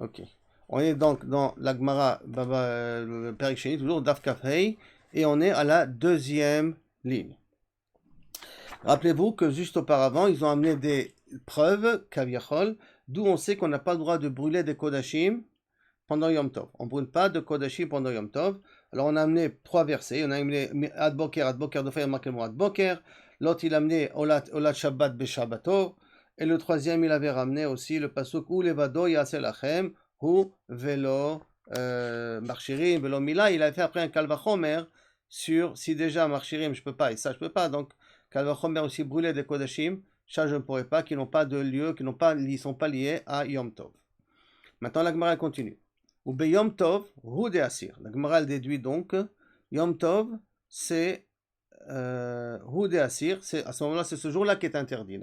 Ok. On est donc dans la Gemara, Perek Sheni, toujours Daf Kaf Hei, et on est à la deuxième ligne. Rappelez-vous que juste auparavant, ils ont amené des preuves, Kaviachol, d'où on sait qu'on n'a pas le droit de brûler des Kodashim pendant Yom Tov. On ne brûle pas de Kodashim pendant Yom Tov. Alors on a amené trois versets. On a amené Ad Boker de Fayam Marquez-moi Ad Boker. L'autre, il a amené Olat Shabbat Beshabbato. Et le troisième, il avait ramené aussi le pasuk Ou Levado Yaseh Lachem, Hu Velo Marchirim, Velo Mila. Il avait fait après un Kalvachomer sur si déjà Marchirim, je peux pas, et ça je peux pas. Donc Kalvachomer aussi brûler des Kodashim, ça je ne pourrais pas, qui n'ont pas de lieu, qui ne sont pas liés à Yom Tov. Maintenant la Gemara continue. Ou be Yom Tov, Hu de Asir. La Gemara elle déduit donc Yom Tov, c'est Hu de Asir, à ce moment-là, c'est ce jour-là qui est interdit.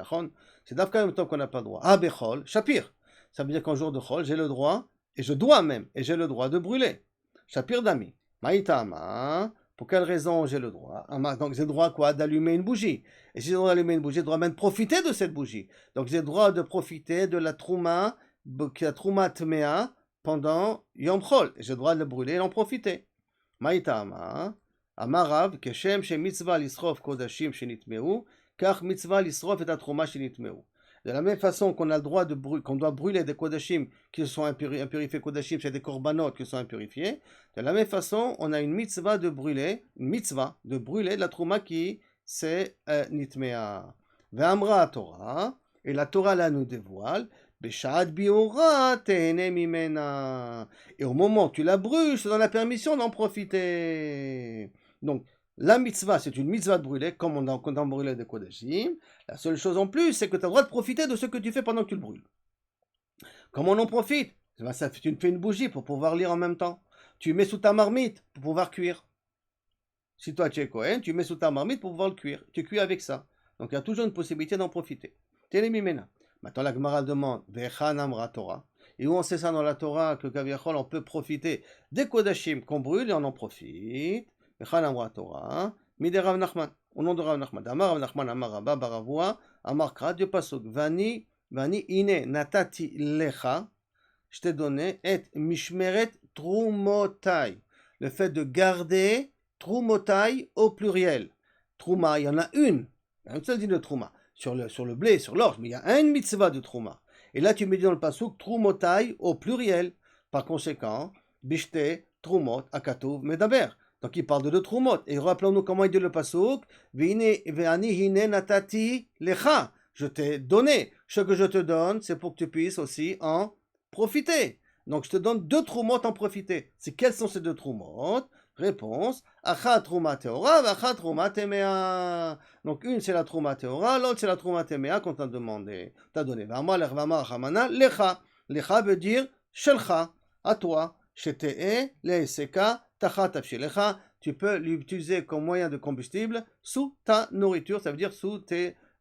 C'est d'Afka Yom Tov qu'on n'a pas le droit. Ah, Bechol, Shapir. Ça veut dire qu'en jour de Chol, j'ai le droit, et je dois même, et j'ai le droit de brûler. Shapir Dami. Maïtama. Pour quelle raison j'ai le droit? Donc j'ai le droit quoi? D'allumer une bougie. Et si j'ai le droit d'allumer une bougie, j'ai le droit même de profiter de cette bougie. Donc j'ai le droit de profiter de la trouma, qui a trouma tmea, pendant Yom Chol. Et j'ai le droit de le brûler et d'en profiter. Maïtama. Amarav, Keshem, She Mitzvah Lisrof Kodashim Shenitmeu, Kach Mitzvah Lisrof et Atroma Shenitmeu. De la même façon qu'on a le droit de qu'on doit brûler des Kodashim qui sont impurifiés, Kodashim, c'est des korbanot qui sont impurifiés. De la même façon, on a une mitzvah de brûler de la Trouma qui c'est Nitmea. Ve'amra Torah, et la Torah là nous dévoile, Beshad biora tehene mimena. Et au moment où tu la brûles, je te donne la permission d'en profiter. Donc, la mitzvah, c'est une mitzvah de brûler, comme on a brûlé des Kodashim. La seule chose en plus, c'est que tu as le droit de profiter de ce que tu fais pendant que tu le brûles. Comment on en profite? Tu fais une bougie pour pouvoir lire en même temps. Tu mets sous ta marmite pour pouvoir cuire. Si toi tu es Kohen, tu mets sous ta marmite pour pouvoir le cuire. Tu cuis avec ça. Donc il y a toujours une possibilité d'en profiter. Télémimena. Maintenant la Gemara demande Vechan Amra Torah. Et où on sait ça dans la Torah que Kaviachol on peut profiter des Kodashim qu'on brûle et on en profite. Vechan Amra Torah. Mide Rav Nachman. Au nom de Rav Nachman. Amar Rav Nachman Amar Rabba Baravua Amar Krat de Pasuk. Vani ine natati lecha. Je t'ai donné et mishmeret trumotai. Le fait de garder trumotai au pluriel. Truma, il y en a une. Il y a une seule dit de truma. Sur le blé, sur l'orge, mais il y a une mitzvah de truma. Et là, tu me dis dans le pasuk trumotai au pluriel. Par conséquent, bishte, trumot, akatuv, medaber. Donc il parle de deux trumot. Et rappelons-nous comment il dit le pasuk. Ve'ani hine natati lecha. Je t'ai donné. Ce que je te donne, c'est pour que tu puisses aussi en profiter. Donc je te donne deux trumot en profiter. C'est quels sont ces deux trumot? Réponse, achat truma teora, achat truma temea. Donc une c'est la truma teora, l'autre c'est la truma temea qu'on t'a demandé, t'as donné. Vama lechvama chamana lecha. Lecha veut dire shelcha, à toi. Shetee leeseka tachat avshelecha. Tu peux l'utiliser comme moyen de combustible sous ta nourriture, ça veut dire sous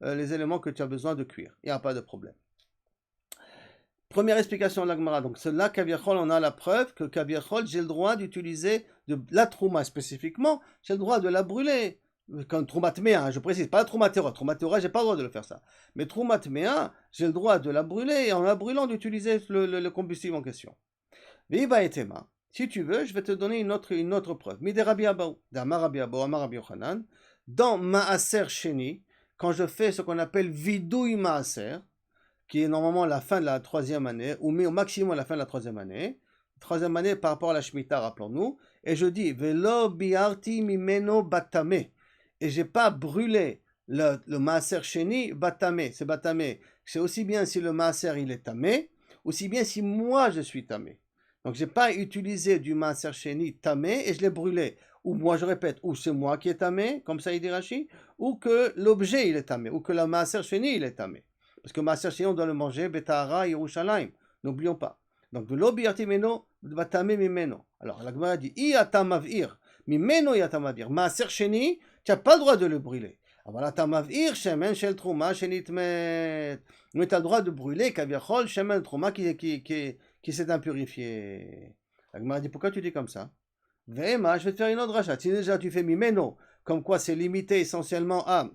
les éléments que tu as besoin de cuire. Il n'y a pas de problème. Première explication de la Gemara. Donc, c'est là, Kaviachol, on a la preuve que Kaviachol, j'ai le droit d'utiliser de la trouma spécifiquement, j'ai le droit de la brûler. Comme trouma tmea, je précise, pas la trouma teora. Trouma teora, j'ai pas le droit de le faire ça. Mais trouma tmea, j'ai le droit de la brûler et en la brûlant d'utiliser le combustible en question. Viva etema. Si tu veux, je vais te donner une autre preuve. Mide Rabbi Abaou, d'Amar Rabbi Abaou, Amar Rabbi Yochanan, dans Maaser Sheni, quand je fais ce qu'on appelle vidouille Maaser, qui est normalement la fin de la troisième année, ou au maximum à la fin de la troisième année par rapport à la Shemitah, rappelons-nous, et je dis, Velo biarti mimeno batame, et j'ai pas brûlé le maaser sheni batame, c'est aussi bien si le maaser il est tamé, aussi bien si moi je suis tamé. Donc j'ai pas utilisé du maaser sheni tamé et je l'ai brûlé, ou moi je répète, ou c'est moi qui est tamé, comme ça il dit Rashi, ou que l'objet il est tamé, ou que le maaser sheni il est tamé. Parce que Maaser Sheni, on doit le manger, Betahara, Yerushalayim. N'oublions pas. Donc, de l'obiyati meno, batame mimeno. Alors, la Gemara dit, iatamavir, mimeno iatamavir. Maaser Sheni, tu n'as pas le droit de le brûler. Alors, atamavir, shemen shel trouma, shenitmet. Mais tu as le droit de brûler, kaviachol, shemen trouma, qui s'est impurifié. La Gemara dit, pourquoi tu dis comme ça? Vema, je vais te faire une autre rachat. Si déjà tu fais mimeno, comme quoi c'est limité essentiellement à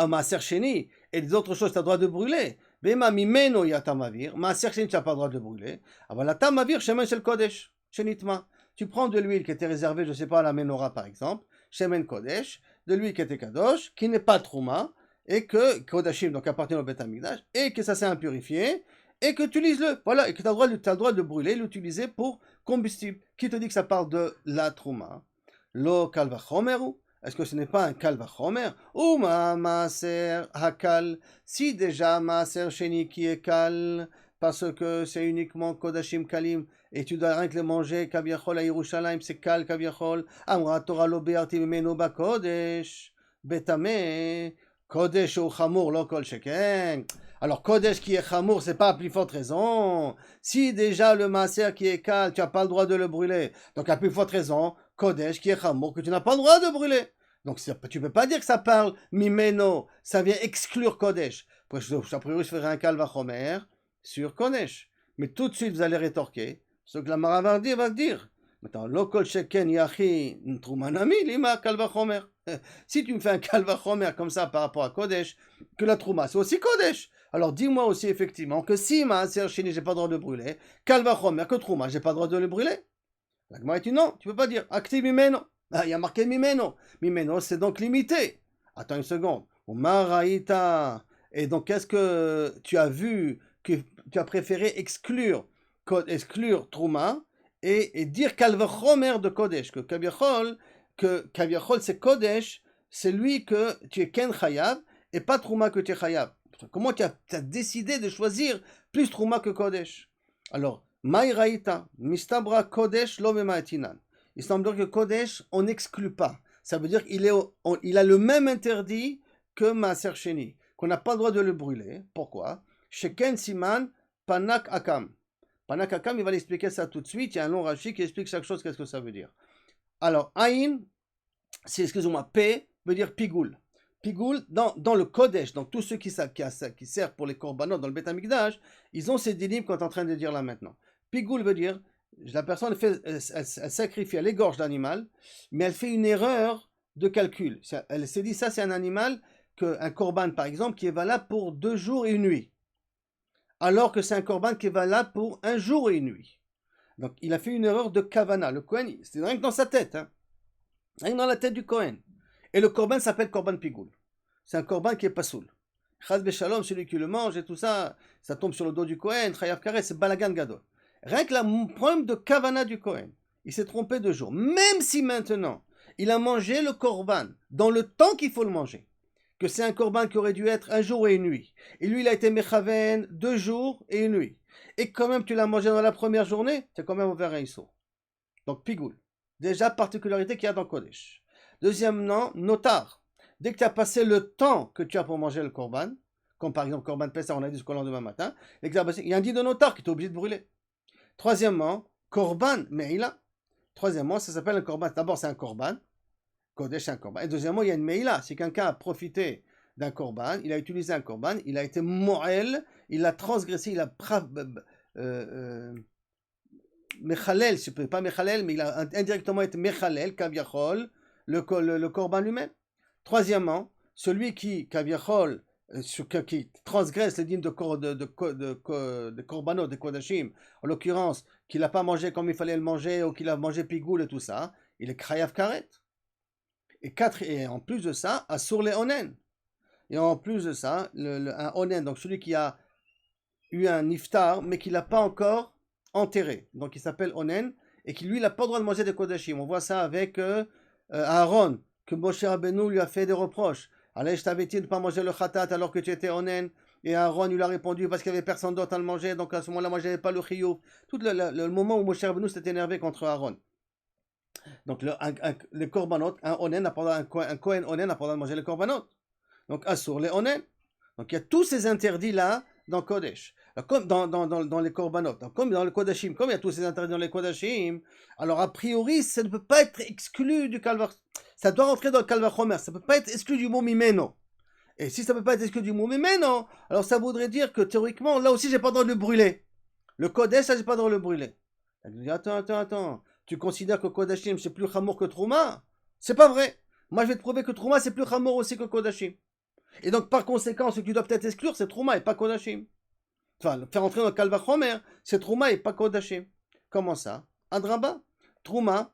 Maaser Sheni, et les autres choses, tu as le droit de brûler. Bema mimeno yatamavir, maaser sheni, tu n'as pas le droit de le brûler. Aber la tamavir, shemen shel kodesh, shenitma. Tu prends de l'huile qui était réservée, je ne sais pas, à la menorah par exemple, shemen kodesh, de l'huile qui était kadosh, qui n'est pas trouma, et que, kodashim, donc appartient au Beth Amikdash, et que ça s'est impurifié, et que tu utilises-le, voilà, et que tu as le droit de le brûler, l'utiliser pour combustible. Qui te dit que ça parle de la trouma? Lo kal vachomeru? Est-ce que ce n'est pas un kal vachomer? Ou ma maaser hakal? Si déjà maaser sheni qui est kal, parce que c'est uniquement kodashim kalim, et tu dois rien que le manger, kaviachol à Yerushalayim, c'est kal kaviachol, amra Torah lo be'arti mimeno ba kodesh, betame, kodesh ou chamour, lo kol sheken. Alors, Kodesh qui est chamour, c'est pas à plus forte raison. Si déjà le maaser qui est kal, tu n'as pas le droit de le brûler. Donc, à plus forte raison, Kodesh qui est chamour, que tu n'as pas le droit de brûler. Donc, tu ne peux pas dire que ça parle mimeno, ça vient exclure Kodesh. A priori, je ferai un kal vachomer sur Kodesh. Mais tout de suite, vous allez rétorquer. Ce que la Mara va dire. Maintenant, lo kol sheken yachi trumanami lima kal vachomer. Si tu me fais un kal vachomer comme ça par rapport à Kodesh, que la trouma, c'est aussi Kodesh. Alors dis-moi aussi effectivement que si maaser sheni, j'ai pas le droit de brûler, kal vachomer, que trouma, j'ai pas le droit de le brûler. La Gemara dit non, tu peux pas dire active mimeno. Ah, il y a marqué mimeno. Mimeno, c'est donc limité. Attends une seconde. Maraïta. Et donc, qu'est-ce que tu as vu que tu as préféré exclure trouma et dire kal vachomer de Kodesh, que kaviachol c'est Kodesh, c'est lui que tu es ken chayav et pas trouma que tu es chayav. Comment tu as décidé de choisir plus trouma que Kodesh? Alors, Maïraïta, Mistabra Kodesh lo memaetinan. Il semble que Kodesh, on n'exclut pas. Ça veut dire qu'il a le même interdit que Maaser Sheni, qu'on n'a pas le droit de le brûler. Pourquoi? Sheken Siman Panak Akam. Panak Akam, il va l'expliquer ça tout de suite. Il y a un long rachi qui explique chaque chose, qu'est-ce que ça veut dire. Alors, Aïn, c'est, excusez-moi, P veut dire Pigoul. Pigoul, dans le Kodesh, donc tous ceux qui servent pour les korbanot dans le Beth Amikdash, ils ont ces dinim qu'on est en train de dire là maintenant. Pigoul veut dire, la personne elle sacrifie, elle égorge l'animal, mais elle fait une erreur de calcul. Elle s'est dit, ça c'est un animal, un korban par exemple, qui est valable pour 2 jours et une nuit. Alors que c'est un korban qui est valable pour 1 jour et une nuit. Donc il a fait une erreur de kavana. Le Kohen, c'est rien que dans sa tête, hein. Rien que dans la tête du Kohen. Et le korban s'appelle korban pigoul. C'est un korban qui est pasoul. Chaz beshalom, celui qui le mange et tout ça, ça tombe sur le dos du Kohen, chayav karet, c'est balagan gadol. Rien que le problème de kavana du Kohen, il s'est trompé de jour. Même si maintenant, il a mangé le korban dans le temps qu'il faut le manger, que c'est un korban qui aurait dû être 1 jour et une nuit. Et lui, il a été mechaven 2 jours et une nuit. Et quand même, tu l'as mangé dans la première journée, tu as quand même ouvert un issour. Donc, pigoul. Déjà, particularité qu'il y a dans Kodesh. Deuxièmement, notar. Dès que tu as passé le temps que tu as pour manger le korban, comme par exemple korban Pessah, on a dit jusqu'au lendemain matin, il y a un dit de notar qui est obligé de brûler. Troisièmement, korban meila. Troisièmement, ça s'appelle un korban. D'abord, c'est un korban. Kodesh, c'est un korban. Et deuxièmement, il y a une meila. Si quelqu'un a profité d'un korban, il a utilisé un korban, il a été mo'el, il l'a transgressé, il a mechalel, pas mechalel, mais il a indirectement été mechalel, kaviachol, le korban lui-même. Troisièmement, celui qui, kaviachol, qui transgresse les dîmes de korbanot, de kodashim, en l'occurrence, qu'il n'a pas mangé comme il fallait le manger, ou qu'il a mangé pigoul et tout ça, il est chayav karet. Et en plus de ça, asur le onen. Et en plus de ça, un onen, donc celui qui a eu un niftar, mais qui ne l'a pas encore enterré. Donc il s'appelle onen, et qui lui, il n'a pas le droit de manger des kodashim. On voit ça avec Aaron, que Moshe Rabbeinu lui a fait des reproches. Allez, je t'avais dit de ne pas manger le khatat alors que tu étais onen. Et Aaron, il lui a répondu parce qu'il n'y avait personne d'autre à le manger. Donc à ce moment-là, moi, je n'avais pas le chiyuv. Tout le moment où Moshe Rabbeinu s'était énervé contre Aaron. Donc le korbanot, un Kohen onen n'a pas le droit de manger le korbanot. Donc assur les onen. Donc il y a tous ces interdits-là dans Kodesh. Comme dans les korbanot, comme dans le kodashim, comme il y a tous ces interdits dans les kodashim, alors a priori, ça ne peut pas être exclu du kalvar. Ça doit rentrer dans le kalvachomer. Ça ne peut pas être exclu du mot mimeno. Et si ça ne peut pas être exclu du mot mimeno, alors ça voudrait dire que théoriquement, là aussi, j'ai pas le droit de le brûler. Le kodesh, ça, j'ai pas le droit de le brûler. Attends. Tu considères que kodashim, c'est plus chamour que trouma? C'est pas vrai. Moi, je vais te prouver que trouma, c'est plus chamour aussi que kodashim. Et donc, par conséquent, ce que tu dois peut-être exclure, c'est Trouma et pas Kodashim. Enfin, faire entrer dans le Kal Vachomer, c'est Trouma et pas Kodashim. Comment ça? Adraba, Trouma,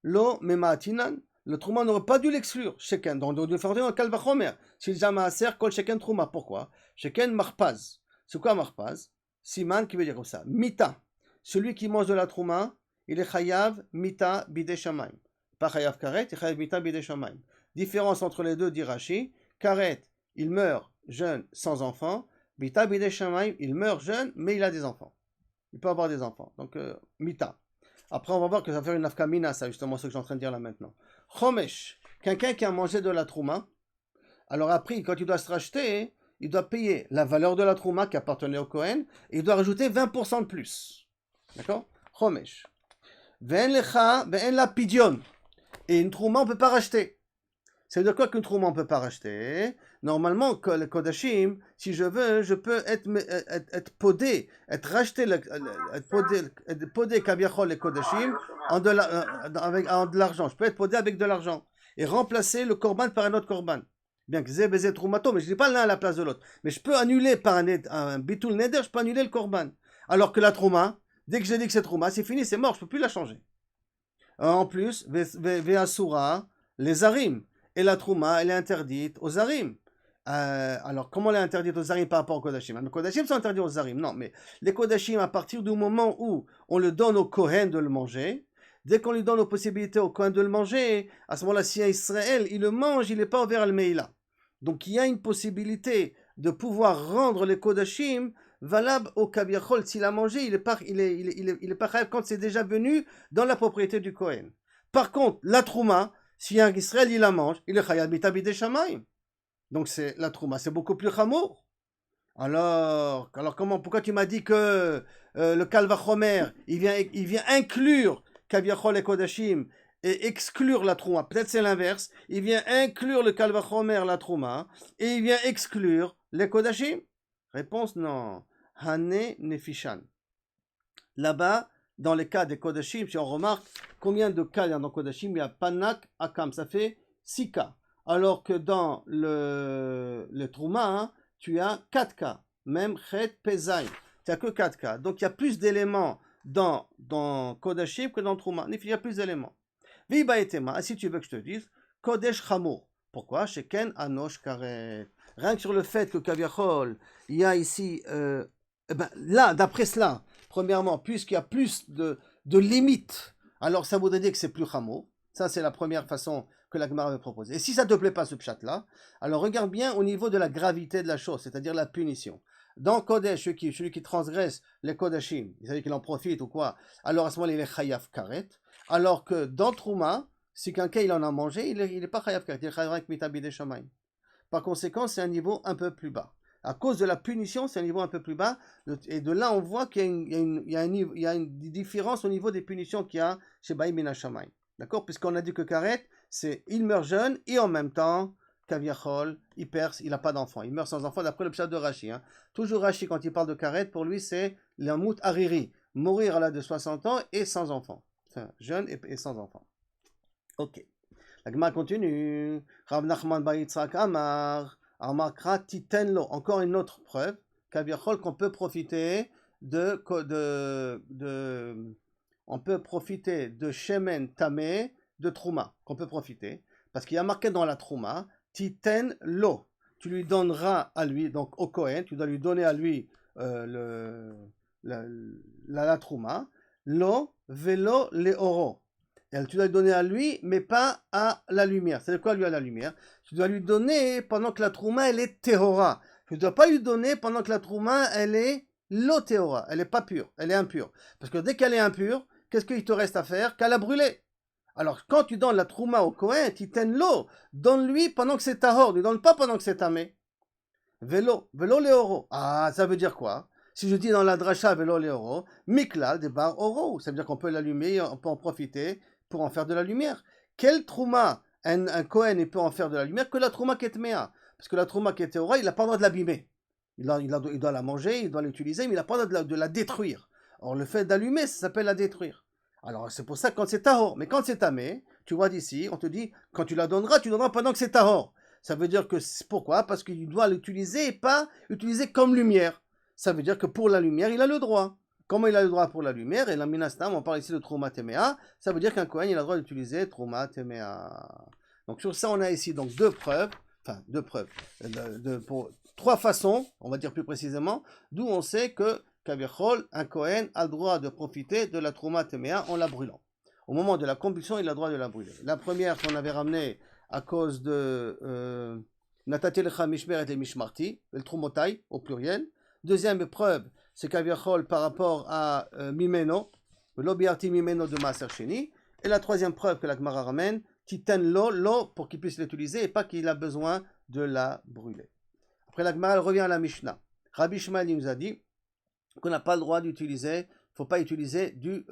Lo Memaatinan. Le Trouma n'aurait pas dû l'exclure. Sheken, donc on doit faire entrer dans le Kal Vachomer. S'il jamais aser, Kol Sheken Trouma. Pourquoi? Sheken Marpaz. C'est quoi Marpaz? Siman qui veut dire comme ça. Mita. Celui qui mange de la Trouma, il est Chayav Mita Bidei Shamaim. Pas Chayav Karet, il Chayav Mita Bidei Shamaim. Différence entre les deux, dit Rashi. Karet, il meurt jeune sans enfant. Mita Bidei Shamaim, il meurt jeune, mais il a des enfants. Il peut avoir des enfants. Donc, Mita. Après, on va voir que ça va faire une nafkamina, ça, justement, ce que je suis en train de dire là maintenant. Chomesh, quelqu'un qui a mangé de la Trouma, alors après, quand il doit se racheter, il doit payer la valeur de la Trouma qui appartenait au Kohen, et il doit rajouter 20% de plus. D'accord? Chomesh. Ve'en lecha, ve'en la pidion. Et une Trouma, on ne peut pas racheter. Ça veut dire quoi qu'une Trouma, on ne peut pas racheter? Normalement, le Kodashim, si je veux, je peux être podé, être racheté, être podé kaviachol les Kodashim avec de l'argent. Je peux être podé avec de l'argent et remplacer le korban par un autre korban. Bien que zé bezé troumato, mais je ne dis pas l'un à la place de l'autre. Mais je peux annuler par un bitul neder, je peux annuler le korban. Alors que la trouma, dès que je dis que c'est trouma, c'est fini, c'est mort, je ne peux plus la changer. En plus, ve'asura, les arim. Et la trouma, elle est interdite aux arim. Alors, comment elle est interdite aux arim par rapport aux kodashim? Les kodashim sont interdits aux arim, non, mais les kodashim, à partir du moment où on le donne au Kohen de le manger, dès qu'on lui donne la possibilité au Kohen de le manger, à ce moment-là, si un Israël, il le mange, il n'est pas ouvert à Meïla. Donc, il y a une possibilité de pouvoir rendre les kodashim valables au kaviachol. S'il a mangé, il est pas chayav quand c'est déjà venu dans la propriété du Kohen. Par contre, la trouma, si un Israël, il la mange, il est chayav mita bidei shamayim. Donc, c'est la trouma, c'est beaucoup plus chamour. Alors comment, pourquoi tu m'as dit que le Kal Vachomer, il vient inclure Kaviachol et Kodashim et exclure la Trouma? Peut-être c'est l'inverse. Il vient inclure le Kal Vachomer, la Trouma, et il vient exclure les Kodashim. Réponse non. Hane Nefishan. Là-bas, dans les cas des Kodashim, si on remarque combien de cas il y a dans Kodashim, il y a Panak, Akam, ça fait 6 cas. Alors que dans le Trouma, hein, tu as 4 cas, même Chet, Pezaï, tu n'as que 4 cas. Donc il y a plus d'éléments dans Kodashim que dans Trouma. Il y a plus d'éléments. Viba et Tema, si tu veux que je te dise, Kodesh Chamour. Pourquoi? Sheken Anosh Karet. Rien que sur le fait que Kaviachol, il y a ici, là, d'après cela, premièrement, puisqu'il y a plus de limites, alors ça voudrait dire que c'est plus Chamour. Ça, c'est la première façon que la Gemara avait proposée. Et si ça ne te plaît pas, ce pshat-là, alors regarde bien au niveau de la gravité de la chose, c'est-à-dire la punition. Dans Kodesh, celui qui transgresse les Kodashim, c'est-à-dire qu'il en profite ou quoi, alors à ce moment-là, il est Chayav Karet. Alors que dans Trouma, si quelqu'un il en a mangé, il n'est pas Chayav Karet, il est Chayav Mita Bidei Shamayim. Par conséquent, c'est un niveau un peu plus bas. À cause de la punition, c'est un niveau un peu plus bas. Et de là, on voit qu'il y a une différence au niveau des punitions qu'il y a chez Baïm Mina Shamayim. D'accord? Puisqu'on a dit que Karet, c'est il meurt jeune et en même temps, Kaviachol, il perce, il n'a pas d'enfant. Il meurt sans enfant d'après le pshat de Rashi. Hein. Toujours Rashi, quand il parle de Karet, pour lui, c'est l'Amout Hariri. Mourir à l'âge de 60 ans et sans enfant. Enfin, jeune et sans enfant. Ok. La Gemara continue. Rav Nachman bar Yitzhak Amar. Amakra Titenlo. Encore une autre preuve. Kaviachol, qu'on peut profiter on peut profiter de Shemen Tameh, de Trouma, qu'on peut profiter, parce qu'il y a marqué dans la Trouma, Titen Lo, tu lui donneras à lui, donc au Kohen, tu dois lui donner à lui la Trouma, Lo, Velo, Leoro, et tu dois lui donner à lui, mais pas à la lumière. C'est quoi lui à la lumière? Tu dois lui donner pendant que la Trouma, elle est Tehora. Tu ne dois pas lui donner pendant que la Trouma, elle est Lo-Tehora, elle n'est pas pure, elle est impure. Parce que dès qu'elle est impure, qu'est-ce qu'il te reste à faire? Qu'à la brûler. Alors, quand tu donnes la trouma au Kohen, tu tiens l'eau, donne-lui pendant que c'est tahor, ne donne pas pendant que c'est tamé. Vélo léoro. Ah, ça veut dire quoi? Si je dis dans la dracha vélo léoro, miklal de bar oro, ça veut dire qu'on peut l'allumer, on peut en profiter pour en faire de la lumière. Quelle trouma un Kohen peut en faire de la lumière que la trouma ketmea? Parce que la trouma keteora, il n'a pas le droit de l'abîmer. Il doit la manger, il doit l'utiliser, mais il n'a pas le droit de la détruire. Or, le fait d'allumer, ça s'appelle la détruire. Alors, c'est pour ça que quand c'est tahor, mais quand c'est tamé, tu vois d'ici, on te dit, quand tu la donneras, tu donneras pendant que c'est tahor. Ça veut dire que, pourquoi? Parce qu'il doit l'utiliser et pas utiliser comme lumière. Ça veut dire que pour la lumière, il a le droit. Comment il a le droit pour la lumière? Et la minastam, on parle ici de Trouma Temea, ça veut dire qu'un Kohen, il a le droit d'utiliser Trouma Temea. Donc sur ça, on a ici donc deux preuves, pour trois façons, on va dire plus précisément, d'où on sait que Kavichol, un Kohen, a le droit de profiter de la Trouma Temea en la brûlant. Au moment de la combustion, il a le droit de la brûler. La première qu'on avait ramenée à cause de Natati lecha mishmeret et mishmarti, le Trumotai au pluriel. Deuxième preuve, c'est Kaviachol par rapport à Mimeno, l'obiarti Mimeno de Maaser Sheni. Et la troisième preuve que la Gemara ramène, Titen l'eau pour qu'il puisse l'utiliser et pas qu'il a besoin de la brûler. Après la Gemara, elle revient à la Mishnah. Rabbi Shmuel nous a dit qu'on n'a pas le droit d'utiliser, il ne faut pas utiliser du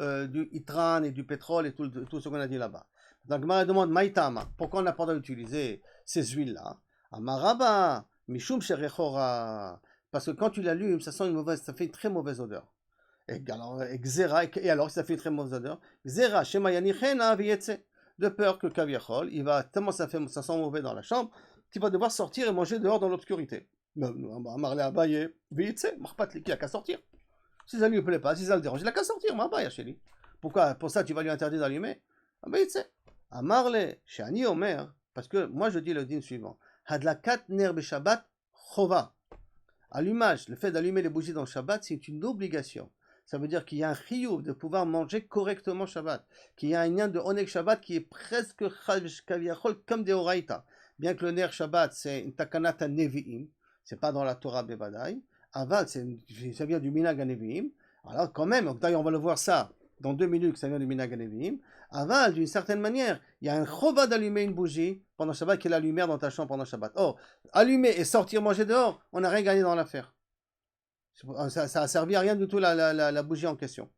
itran et du pétrole et tout ce qu'on a dit là-bas. Donc Gemara demande Maïtama, pourquoi on n'a pas le droit d'utiliser ces huiles-là? Amaraba, Mishum Sherechora. Parce que quand tu l'allumes, ça sent ça fait une très mauvaise odeur. Et alors, ça fait une très mauvaise odeur. Xera, Shema Yanichena, Viyetse. De peur que Kaviachol, il va tellement ça sent mauvais dans la chambre, qu'il va devoir sortir et manger dehors dans l'obscurité. Marlé Abaye, Viyetse, Marpat qui a qu'à sortir. Si ça ne lui plaît pas, si ça le dérange, il a qu'à sortir, Marbaye, chérie. Pourquoi? Pour ça, tu vas lui interdire d'allumer? Viyetse. Amarle, Shani Omer, parce que moi je dis le din suivant. Hadlakat ner Shabbat, Chova. Allumage, le fait d'allumer les bougies dans le Shabbat, c'est une obligation. Ça veut dire qu'il y a un chiyuv de pouvoir manger correctement Shabbat, qu'il y a un lien de Oneg Shabbat qui est presque kaviachol comme des Horaïta. Bien que le ner Shabbat, c'est une takanata nevi'im, c'est pas dans la Torah Bevadaï. Aval, ça vient du minag nevi'im. Alors quand même, d'ailleurs on va le voir ça dans 2 minutes, ça vient du minag nevi'im. Aval, d'une certaine manière, il y a un chova d'allumer une bougie pendant Shabbat qui est la lumière dans ta chambre pendant Shabbat. Or, allumer et sortir manger dehors, on n'a rien gagné dans l'affaire. Ça a servi à rien du tout la bougie en question.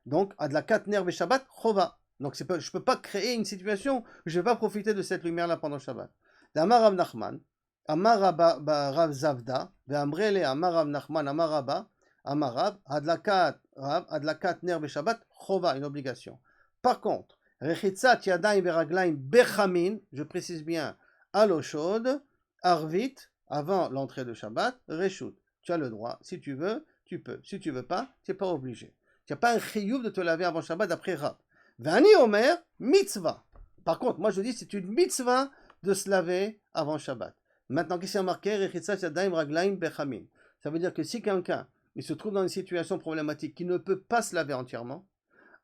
Donc, à de la 4 nerfs et Shabbat, chova. Donc, je ne peux pas créer une situation où je ne vais pas profiter de cette lumière-là pendant Shabbat. D'Amar Rav Nachman, Amar Rav Zavda, Ve'amrele Amar Rav Nachman, Amar Rabba, Amar Rav, Adlakat nerfs et Shabbat, chova, une obligation. Par contre, Rechitzat Yadayim Veraglaim Bechamin, je précise bien, à l'eau chaude, Arvit, avant l'entrée de Shabbat, Reshut. Tu as le droit, si tu veux, tu peux. Si tu ne veux pas, tu n'es pas obligé. Tu n'as pas un chiyuv de te laver avant Shabbat d'après Rab. Vani Omer, mitzvah. Par contre, moi je dis, c'est une mitzvah de se laver avant Shabbat. Maintenant, qu'est-ce qu'il y a marqué? Rechitzat Yadayim Veraglaim Bechamin. Ça veut dire que si quelqu'un il se trouve dans une situation problématique qui ne peut pas se laver entièrement,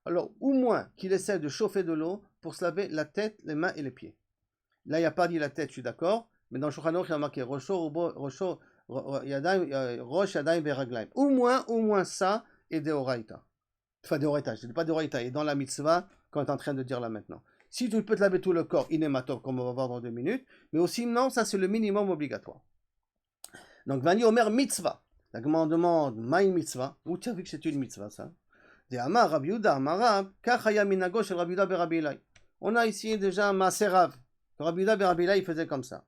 alors au moins qu'il essaie de chauffer de l'eau pour se laver la tête, les mains et les pieds. Là, il n'y a pas dit la tête, je suis d'accord, mais dans le Shulchan Aruch, il y a marqué Rosh Yadayim Veraglaim. Au moins ça est Deoraita. Enfin, Deoraita, je ne dis pas Deoraita, et dans la mitzvah qu'on est en train de dire là maintenant. Si tu peux te laver tout le corps, inématov, comme on va voir dans 2 minutes, mais aussi non, ça c'est le minimum obligatoire. Donc, Vani Omer mitzvah. La demande, maï mitzvah. Où tu as vu que c'est une mitzvah, ça? Amar Rabbi Yehuda, Amar Rab, Kachaya minago shel Rabbi Yehuda beRabbi Ilai. On a ici déjà un Maserav. Rabbi Yehuda beRabbi Ilai, il faisait comme ça.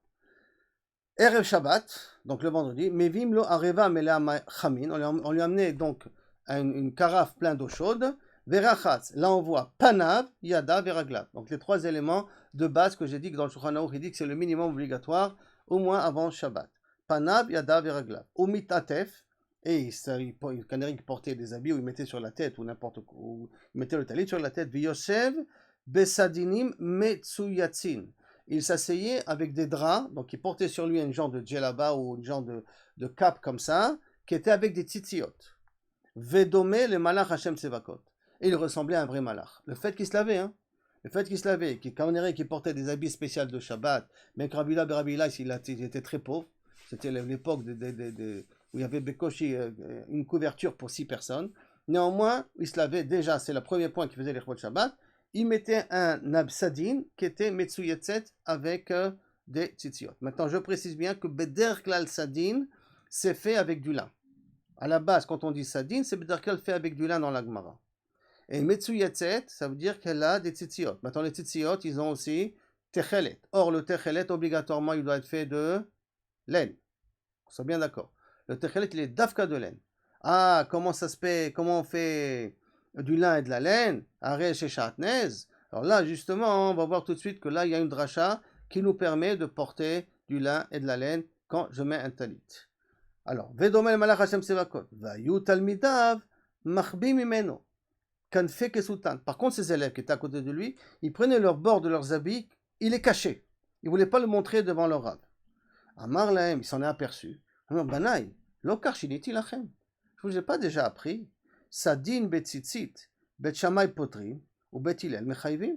Erev Shabbat, donc le vendredi, Mevim lo areva melea chamin, on lui a amené donc une carafe pleine d'eau chaude, Verachatz, là on voit Panav, Yada, Veraglav. Donc les 3 éléments de base que j'ai dit que dans le Shulchan Aruch, il dit que c'est le minimum obligatoire, au moins avant Shabbat. Panav, Yada, Veraglav. Umit Atef, et il canari qui portait des habits où il mettait sur la tête ou n'importe quoi, où il mettait le talit sur la tête. V'yoshev besadinim metsuyatzin. Il s'asseyait avec des draps, donc il portait sur lui un genre de djellaba ou un genre de cape comme ça, qui était avec des tzitziot. Vedomé le malach Hashem Tsevakot. Et il ressemblait à un vrai malach. Le fait qu'il se lavait, qu'il portait des habits spéciaux de Shabbat, mais que Rabbi Yehuda il était très pauvre. C'était l'époque où il y avait Bekoshi, une couverture pour 6 personnes. Néanmoins, il se lavait déjà, c'est le premier point qu'il faisait les Shabbat. Il mettait un absadin qui était metsuyetzet avec des tzitziot. Maintenant, je précise bien que Beder Klal Sadin, c'est fait avec du lin. À la base, quand on dit Sadin, c'est Beder Klal fait avec du lin dans la Gemara. Et metsuyetzet, ça veut dire qu'elle a des tzitziot. Maintenant, les tzitziot, ils ont aussi techelet. Or, le techelet, obligatoirement, il doit être fait de laine. On soit bien d'accord. Le techelet, il est dafka de laine. Ah, comment ça se fait? Comment on fait du lin et de la laine? Arrêt chez Chatnez. Alors là, justement, on va voir tout de suite que là, il y a une dracha qui nous permet de porter du lin et de la laine quand je mets un talit. Alors, Vedomel Malach Hashem Sevakot, Vayu Talmidav, Machbi Mimeno, Kanfe Kesutan. Par contre, ses élèves qui étaient à côté de lui, ils prenaient leur bord de leurs habits, ils les cachaient. Ils ne voulaient pas le montrer devant leur rab. Amar Lahem, il s'en est aperçu. Banaï, Lokar Shiniti Lachem. Je ne vous ai pas déjà appris. Sadin betzitzit, bet shamay potrim, ou bet hilel mechayvim.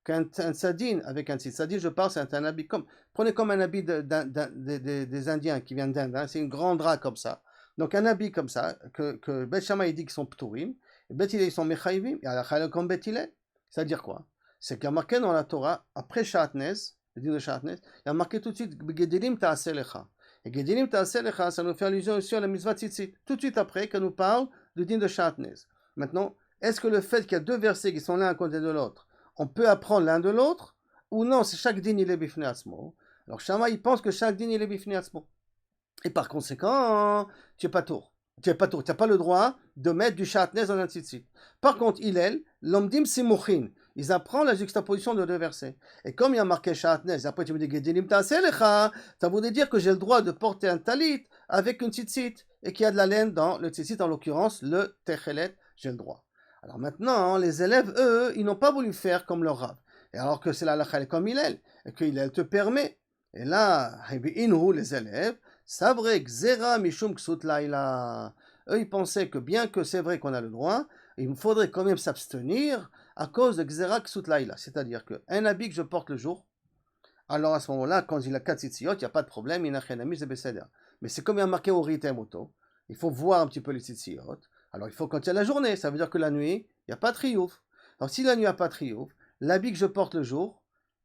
Qu'un sadin avec un tzitz, sadin, je parle, c'est un habit comme, prenez comme un habit des Indiens qui viennent d'Inde, hein, c'est une grande drap comme ça. Donc un habit comme ça, que bet shamay dit qu'ils sont pturim, et bet hilel ils sont mechayvim, et alachal comme bet hilel. Ça veut dire quoi? C'est qu'il y a marqué dans la Torah, après Shatnez, le din de Shatnez, il y a marqué tout de suite, Gedilim ta'aseh lecha. Et Gedilim ta'aseh lecha, ça nous fait allusion aussi à la mitzvah tzitzit. Tout de suite après, qu'on nous parle du din de Shatnez. Maintenant, est-ce que le fait qu'il y a deux versets qui sont l'un à côté de l'autre, on peut apprendre l'un de l'autre, ou non, c'est chaque din il est bifnei atzmo. Alors Shama, il pense que chaque din il est bifnei atzmo. Et par conséquent, tu n'es pas tour. Tu n'as pas le droit de mettre du Shatnez dans un tzitzit. Par contre, Hillel, l'omdim simuchin, ils apprennent la juxtaposition de deux versets. Et comme il y a marqué Shatnez, après tu me dis Gedilim ta'aseh lecha, ça voudrait dire que j'ai le droit de porter un talit avec une tzitzit et qu'il y a de la laine dans le tzitzit, en l'occurrence le techelet, j'ai le droit. Alors maintenant, les élèves, eux, ils n'ont pas voulu faire comme leur rab. Et alors que c'est la halakha comme Hillel, et que Hillel te permet. Et là, les élèves, c'est vrai, Gzera Mishum Ksut Laila. Eux, ils pensaient que bien que c'est vrai qu'on a le droit, il faudrait quand même s'abstenir à cause de Gzera Ksut Laila. C'est-à-dire qu'un habit que je porte le jour, alors à ce moment-là, quand il a 4 tzitziot, il n'y a pas de problème, il n'a rien à mis, c'est Besséder. Mais c'est comme il y a marqué au Ritem Auto, il faut voir un petit peu les tzitziot. Alors il faut quand il y a la journée, ça veut dire que la nuit, il n'y a pas de triouf. Alors si la nuit, il n'y a pas de triouf, l'habit que je porte le jour,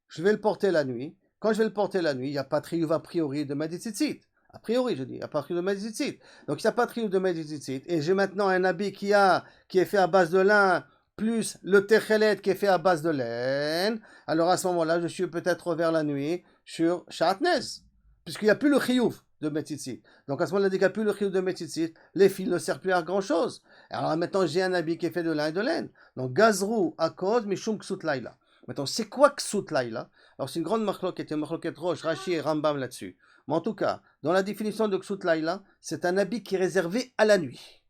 je vais le porter la nuit. Quand je vais le porter la nuit, il n'y a pas de triouf a priori de ma tzitzit. A priori, je dis, à partir de Meditzit. Donc, il n'y a pas de triouf de Meditzit. Et j'ai maintenant un habit qui est fait à base de lin, plus le techelet qui est fait à base de laine. Alors, à ce moment-là, je suis peut-être vers la nuit sur Shatnez. Puisqu'il n'y a plus le triouf de Meditzit. Donc, à ce moment-là, dès qu'il n'y a plus le triouf de Meditzit, les fils ne servent plus à grand-chose. Alors, maintenant, j'ai un habit qui est fait de lin et de laine. Donc, Gazrou, Akod, Mishum, Ksut Laila. Maintenant, c'est quoi Ksut Laila? Alors, c'est une grande marloquette, une marloquette roche, Rashi et Rambam là-dessus. Mais en tout cas, dans la définition de Ksut Laila, c'est un habit qui est réservé à la nuit.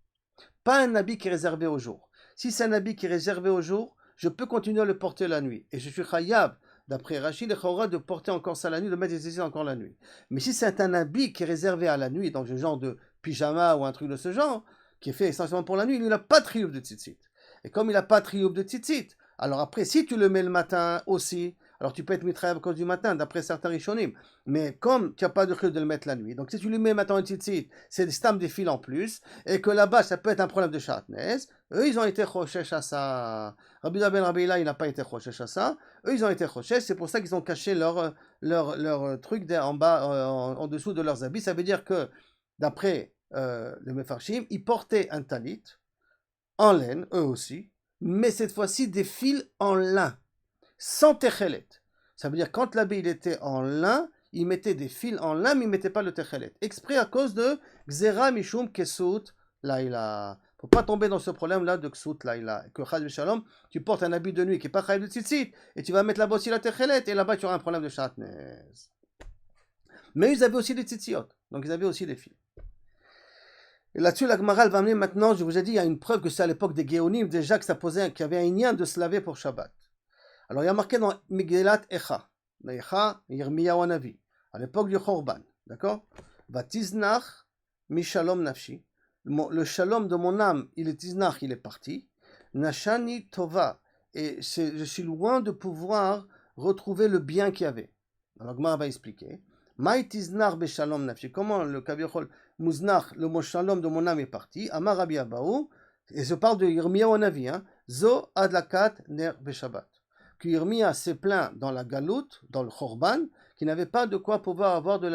Pas un habit qui est réservé au jour. Si c'est un habit qui est réservé au jour, je peux continuer à le porter la nuit. Et je suis khayab, d'après Rachid et Khawra, de porter encore ça la nuit, de mettre des essais encore la nuit. Mais si c'est un habit qui est réservé à la nuit, dans un genre de pyjama ou un truc de ce genre, qui est fait essentiellement pour la nuit, il n'a pas de triouf de tzitzit. Et comme il n'a pas de triouf de tzitzit, alors après, si tu le mets le matin aussi, alors tu peux être mitraïb à cause du matin, d'après certains rishonim. Mais comme tu n'as pas de chute de le mettre la nuit, donc si tu lui mets maintenant une tzitzit, c'est des stamps des fils en plus, et que là-bas, ça peut être un problème de Shatnez, eux, ils ont été choshesh à ça. Rabbi Ben Rabbi il n'a pas été choshesh à ça. Eux, ils ont été choshesh, c'est pour ça qu'ils ont caché leur truc en bas, en dessous de leurs habits. Ça veut dire que, d'après le Mefarshim, ils portaient un talit, en laine, eux aussi, mais cette fois-ci des fils en lin, sans techelet. Ça veut dire quand l'habit il était en lin, il mettait des fils en lin, mais il ne mettait pas le techelet. Exprès à cause de Gzera Mishum Kesut Laila. Il ne faut pas tomber dans ce problème-là de Ksut Laila. Que Chad Shalom, tu portes un habit de nuit qui n'est pas Chayv de Tzitzit, et tu vas mettre là-bas aussi la techelet, et là-bas tu auras un problème de Shatnez. Mais ils avaient aussi des tzitziot, donc ils avaient aussi des fils. Et là-dessus, la Gemara va amener maintenant, je vous ai dit, il y a une preuve que c'est à l'époque des Géonim, déjà que ça posait, qu'il y avait un lien de se laver pour Shabbat. Alors il y a marqué dans Megillat Echa, Yirmiyahu Hanavi, à l'époque du Chorban, d'accord? Vatiznach mishalom nafshi, le shalom de mon âme, il est tiznach, il est parti. Nashani tova, et je suis loin de pouvoir retrouver le bien qu'il y avait. Alors Gemara va expliquer. Maï tiznach beshalom nafshi, comment le kavichol muznach, le mot shalom de mon âme est parti. Amar Rabbi Abahu, et je parle de Yirmiyahu Hanavi, zo adlakat ner beshabbat. Que Yirmiya s'est plaint dans la galoute, dans le Chorban, qu'il n'avait pas de quoi pouvoir avoir de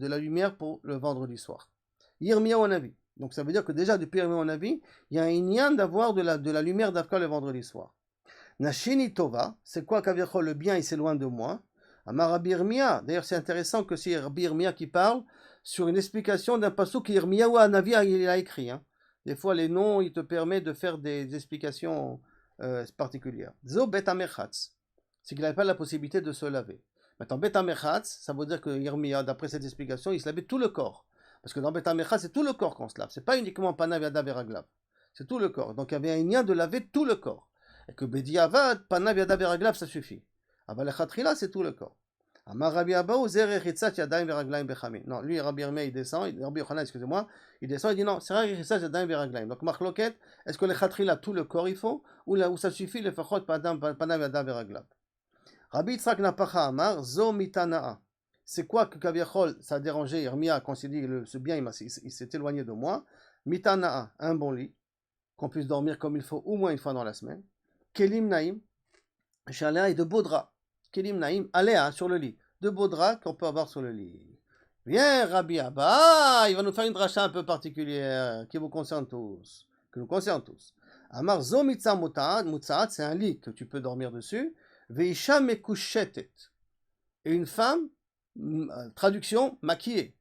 la lumière pour le vendredi soir. Yirmiyahu Hanavi. Donc ça veut dire que déjà depuis Yirmiyahu Hanavi, il y a un inyan d'avoir de la lumière d'Afka le vendredi soir. Nashini Tova, c'est quoi qu'avichol le bien, il s'éloigne de moi. Amar Rabbi Yirmiya. D'ailleurs c'est intéressant que c'est Rabbi Yirmiya qui parle sur une explication d'un pasuk que Yirmiyahu Hanavi il a écrit. Des fois les noms, ils te permettent de faire des explications particulière. Zo bet amerchatz, c'est qu'il n'avait pas la possibilité de se laver. Maintenant, Bet HaMechatz, ça veut dire que Yirmiyah, d'après cette explication, il se lavait tout le corps. Parce que dans Bet HaMechatz, c'est tout le corps qu'on se lave. C'est pas uniquement Panav, Yadav et Raglav. C'est tout le corps. Donc il y avait un lien de laver tout le corps. Et que Bediavad, Panav, Yadav et Raglav, ça suffit. Aval Chatrila, c'est tout le corps. Amar Rabbi Abaou, Zer Echitzat Yadayim Veraglaim Bechamin. Non, lui, Rabbi Yirmiyah, il descend, Rabbi Yochanan, excusez-moi, il descend, il dit non, c'est Zer Echitzat Yadayim Veraglaim. Donc, Marloket, est-ce que les Chatrila, tout le corps, il faut, ou ça suffit, le Fachot, Panav, Yadav et Raglav. Rabbi Yitzhak Napacha Amar, Zo Mitana'a. C'est quoi que Kaviachol, ça a dérangé Yirmiyah quand il dit ce bien, il s'est éloigné de moi. Mitana'a, un bon lit, qu'on puisse dormir comme il faut au moins une fois dans la semaine. Kelim Naïm, Shalea et de beaux draps. Kelim Naïm, Aléa, sur le lit. De beaux draps qu'on peut avoir sur le lit. Viens, Rabbi Abba, il va nous faire une dracha un peu particulière qui vous concerne tous. Que nous concerne tous. Amar Zo Mitza Mutzaat, c'est un lit que tu peux dormir dessus. Veisha Mekushetet. Et une femme, traduction, maquillée.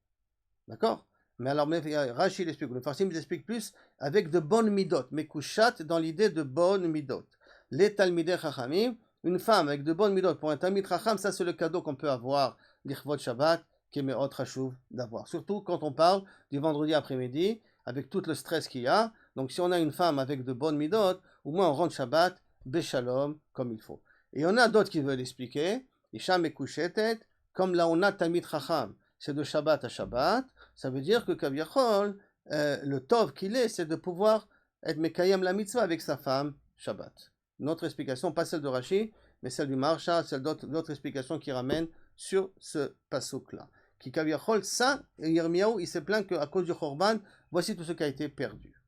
D'accord? Mais alors, Rashi l'explique, le Farsim l'explique plus avec de bonnes midot. Mekushat dans l'idée de bonnes midot. Les Talmidei Chachamim, une femme avec de bonnes midot pour un Talmid Chacham, ça c'est le cadeau qu'on peut avoir, l'Ichvot Shabbat, qui est Me'ot Chashuv d'avoir. Surtout quand on parle du vendredi après-midi, avec tout le stress qu'il y a. Donc si on a une femme avec de bonnes midot, au moins on rentre Shabbat, Beshalom, comme il faut. Et il y en a d'autres qui veulent expliquer, Isha Mekushetet, comme là on a Talmid Chacham, c'est de Shabbat à Shabbat, ça veut dire que Kaviachol, le Tov qu'il est, c'est de pouvoir être Mekayem la mitzvah avec sa femme Shabbat. Une autre explication, pas celle de Rashi, mais celle du Maharsha, celle d'autres explications qui ramènent sur ce pasuk-là. Qui Kaviachol, ça, Yirmiyahu, il s'est plaint qu'à cause du Chorban, voici tout ce qui a été perdu.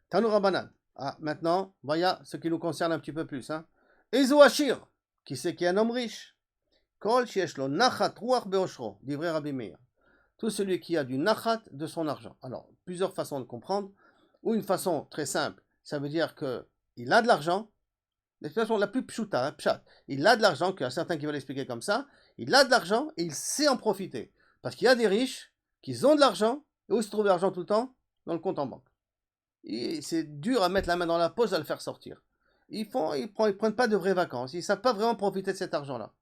Tanu Rabbanan. Ah, maintenant, voilà ce qui nous concerne un petit peu plus. Ezo Ashir, qui c'est qui est un homme riche. Kol Shieshlo Nachat Ruach Beoshro, divrei Rabbi Meir. Tout celui qui a du nachat de son argent. Alors, plusieurs façons de comprendre. Ou une façon très simple, ça veut dire qu'il a de l'argent. L'expression la plus pshuta, pshat. Il a de l'argent, qu'il y a certains qui veulent l'expliquer comme ça. Il a de l'argent et il sait en profiter. Parce qu'il y a des riches qui ont de l'argent. Et où se trouve l'argent tout le temps? Dans le compte en banque. C'est dur à mettre la main dans la poche, à le faire sortir. Ils prennent pas de vraies vacances. Ils ne savent pas vraiment profiter de cet argent-là.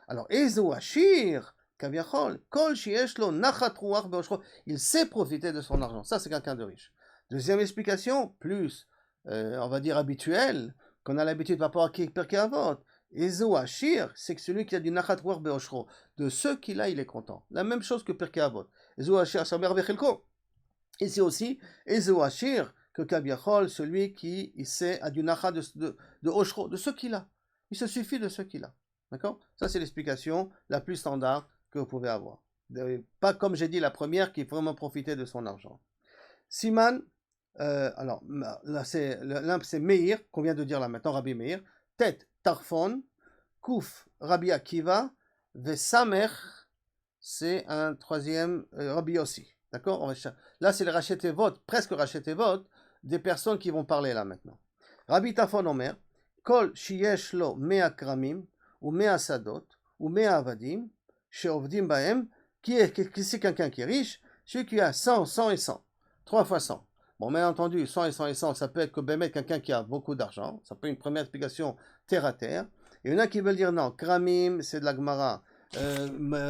Alors, Ezo Ashir, Kaviachol, Kol Shieshlo, Nachat Ruach Beoshro, il sait profiter de son argent. Ça, c'est quelqu'un de riche. Deuxième explication, plus, on va dire habituelle, qu'on a l'habitude par rapport à Pirkei Avot. Ezo Ashir, c'est que celui qui a du Nachat Ruach Beoshro, de ceux qu'il a, il est content. La même chose que Pirkei Avot. Ezo Ashir, Samer Vechelko. Et c'est aussi Ezo Ashir, que Kaviachol, celui qui sait a du Nachat de Oshro, de ce qu'il a. Il se suffit de ce qu'il a. D'accord? Ça, c'est l'explication la plus standard que vous pouvez avoir. Pas comme j'ai dit la première, qui vraiment profitait de son argent. Siman, alors là, c'est Meir, qu'on vient de dire là maintenant, Rabbi Meir. Tête, Tarfon. Kouf, Rabbi Akiva. Vesamer, c'est un troisième, Rabbi Yossi. D'accord? Là, c'est le Rachetevot, presque Rachetevot, des personnes qui vont parler là maintenant. Rabbi Tarfon Omer. Kol Shiesh Lo Mea Kramim. Ou Mea Sadot, ou Mea Avadim, chez Ovdim Baem, qui c'est quelqu'un qui est riche, celui qui a 100, 100 et 100, 3 fois 100. Bon, bien entendu, 100 et 100 et 100, ça peut être que quelqu'un qui a beaucoup d'argent, ça peut être une première explication terre à terre. Et il y en a qui veulent dire non, Kramim, c'est de la Gemara,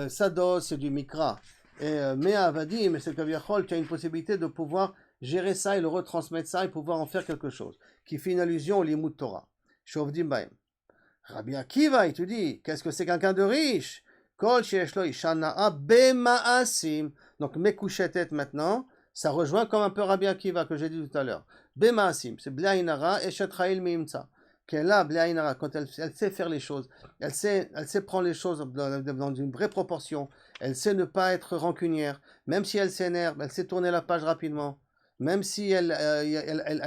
Sadot, c'est du Mikra, et Mea Avadim, c'est Kaviachol, tu as une possibilité de pouvoir gérer ça et le retransmettre ça et pouvoir en faire quelque chose, qui fait une allusion au Limud Torah, chez Ovdim Baem. Rabbi Akiva, il te dit, qu'est-ce que c'est quelqu'un de riche? Kol sheeshlo ishana'a bema'asim. Donc, Mekushetet maintenant, ça rejoint comme un peu Rabbi Akiva que j'ai dit tout à l'heure. Bema'asim, c'est Blainara et Shetrail Meimtsa. Qu'elle a, Blainara, quand elle sait faire les choses, elle sait prendre les choses dans une vraie proportion, elle sait ne pas être rancunière, même si elle s'énerve, elle sait tourner la page rapidement. Même si elle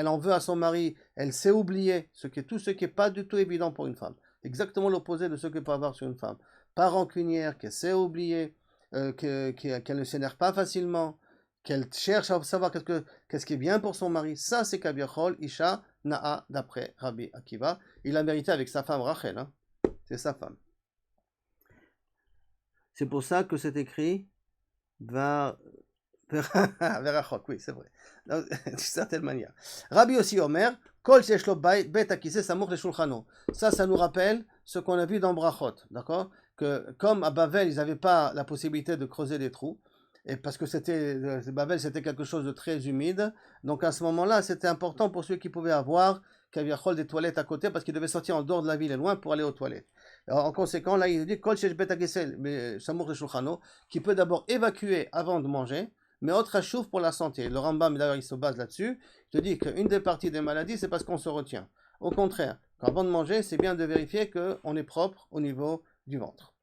en veut à son mari, elle sait oublier, tout ce qui n'est pas du tout évident pour une femme. Exactement l'opposé de ce que peut avoir sur une femme. Pas rancunière, qu'elle sait oublier, qu'elle ne s'énerve pas facilement, qu'elle cherche à savoir qu'est-ce qui est bien pour son mari. Ça, c'est Kaviachol, Isha, Na'a, d'après Rabbi Akiva. Il a mérité avec sa femme Rachel. Hein. C'est sa femme. C'est pour ça que c'est écrit Verachok, oui, c'est vrai. D'une certaine manière. Rabbi aussi Omer, Kol Sheshlo Bet Akise Samour le Shulchano. Ça nous rappelle ce qu'on a vu dans Brachot, d'accord? que comme à Bavel, ils n'avaient pas la possibilité de creuser des trous, et parce que Bavel, c'était quelque chose de très humide, donc à ce moment-là, c'était important pour ceux qui pouvaient avoir Kaviachol des toilettes à côté, parce qu'ils devaient sortir en dehors de la ville et loin pour aller aux toilettes. Alors, en conséquent, là, il dit Kol Shesh Bet HaGesel, mais Samour Shulchano, qui peut d'abord évacuer avant de manger, mais autre achouf pour la santé. Le Rambam, d'ailleurs, il se base là-dessus. Il te dit qu'une des parties des maladies, c'est parce qu'on se retient. Au contraire, avant de manger, c'est bien de vérifier qu'on est propre au niveau du ventre.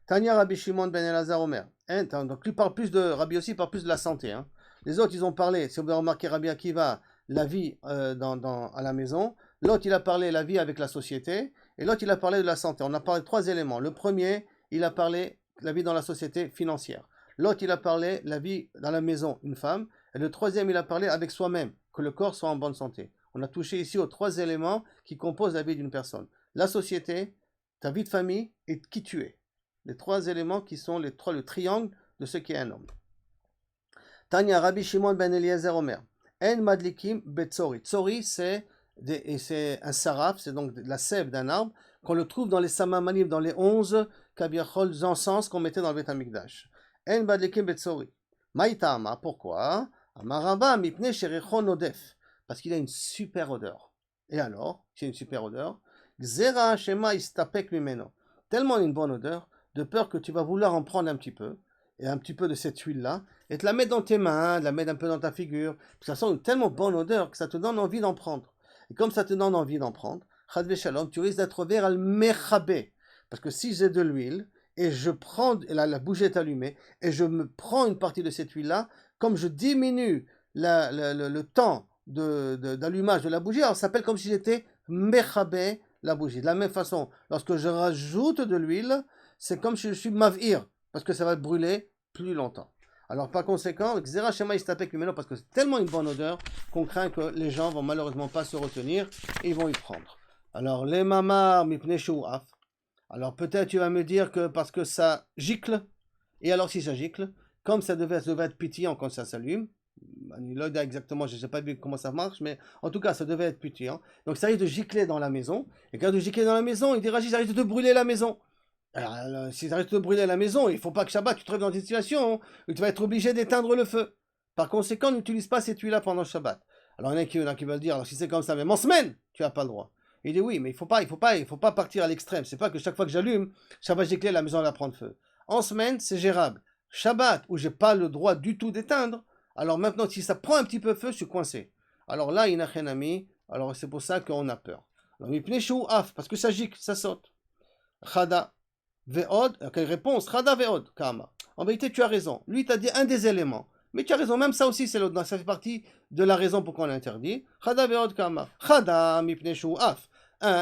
Tanya Rabbi Shimon ben Elazar Omer. Donc lui parle plus de, Rabbi aussi parle plus de la santé. Hein. Les autres, ils ont parlé, si vous avez remarqué Rabbi Akiva, la vie à la maison. L'autre, il a parlé la vie avec la société. Et l'autre, il a parlé de la santé. On a parlé de 3 éléments. Le premier, il a parlé la vie dans la société financière. L'autre, il a parlé la vie dans la maison, une femme. Et le troisième, il a parlé avec soi-même, que le corps soit en bonne santé. On a touché ici aux 3 éléments qui composent la vie d'une personne. La société, ta vie de famille et qui tu es. Les 3 éléments qui sont le triangle de ce qui est un homme. Tanya Rabbi Shimon ben Eliezer Omer. En madlikim betzori. Tzori, c'est un saraf, c'est donc la sève d'un arbre, qu'on le trouve dans les samamanim, dans les 11 kabiachol encens qu'on mettait dans le Beth Amikdash. En madlikim betzori. Maïtama, pourquoi? Amarava mipne sherechon odef. Parce qu'il a une super odeur. Et alors, c'est une super odeur. Gzera shema istapek mimeno. Tellement une bonne odeur, de peur que tu vas vouloir en prendre un petit peu, et un petit peu de cette huile-là, et te la mettre dans tes mains, la mettre un peu dans ta figure, ça sent une tellement bonne odeur que ça te donne envie d'en prendre. Et comme ça te donne envie d'en prendre, chadve shalom, tu risques d'être vers al mechabé. Parce que si j'ai de l'huile, et je prends, la bougie est allumée, et je me prends une partie de cette huile-là, comme je diminue le temps d'allumage de la bougie, alors ça s'appelle comme si j'étais mechabé la bougie. De la même façon, lorsque je rajoute de l'huile, c'est comme si je suis mavir, parce que ça va brûler plus longtemps. Alors par conséquent, Xera Shema Istapek Mimeno, parce que c'est tellement une bonne odeur qu'on craint que les gens vont malheureusement pas se retenir et ils vont y prendre. Alors les mamars mipne shu'af. Alors peut-être tu vas me dire que parce que ça gicle, et alors si ça gicle, comme ça devait être pétillant quand ça s'allume, là exactement, je ne sais pas comment ça marche, mais en tout cas ça devait être pétillant. Donc ça risque de gicler dans la maison, et quand de gicler dans la maison, il dit Rachid, ça risque de brûler la maison. Alors, si ça risque de brûler la maison, il ne faut pas que Shabbat tu te trouves dans une situation où tu vas être obligé d'éteindre le feu. Par conséquent, n'utilise pas cette huile-là pendant le Shabbat. Alors il y en a qui veulent dire, alors si c'est comme ça, même en semaine, tu n'as pas le droit. Il dit oui, mais il faut pas partir à l'extrême. C'est pas que chaque fois que j'allume, Shabbat gicler, la maison va prendre feu. En semaine, c'est gérable. Shabbat, où j'ai pas le droit du tout d'éteindre, alors maintenant, si ça prend un petit peu feu, je suis coincé. Alors là, il n'a rien ami, alors c'est pour ça qu'on a peur. Alors, parce que ça gicle, ça saute. Chada. Ve'od, quelle réponse? Chada ve'od, Kama. En vérité, tu as raison. Lui, t'a dit un des éléments. Mais tu as raison, même ça aussi, ça fait partie de la raison pour qu'on l'interdit. Chada ve'od, Kama. Chada mipne shu'af.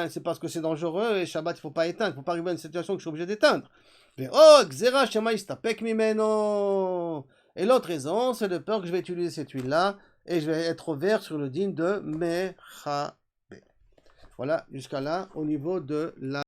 C'est parce que c'est dangereux et Shabbat, il ne faut pas éteindre. Il ne faut pas arriver à une situation que je suis obligé d'éteindre. Ve'od, Xera shema istapek mimeno. Et l'autre raison, c'est de peur que je vais utiliser cette huile-là et je vais être vert sur le digne de Mechabé. Voilà, jusqu'à là, au niveau de la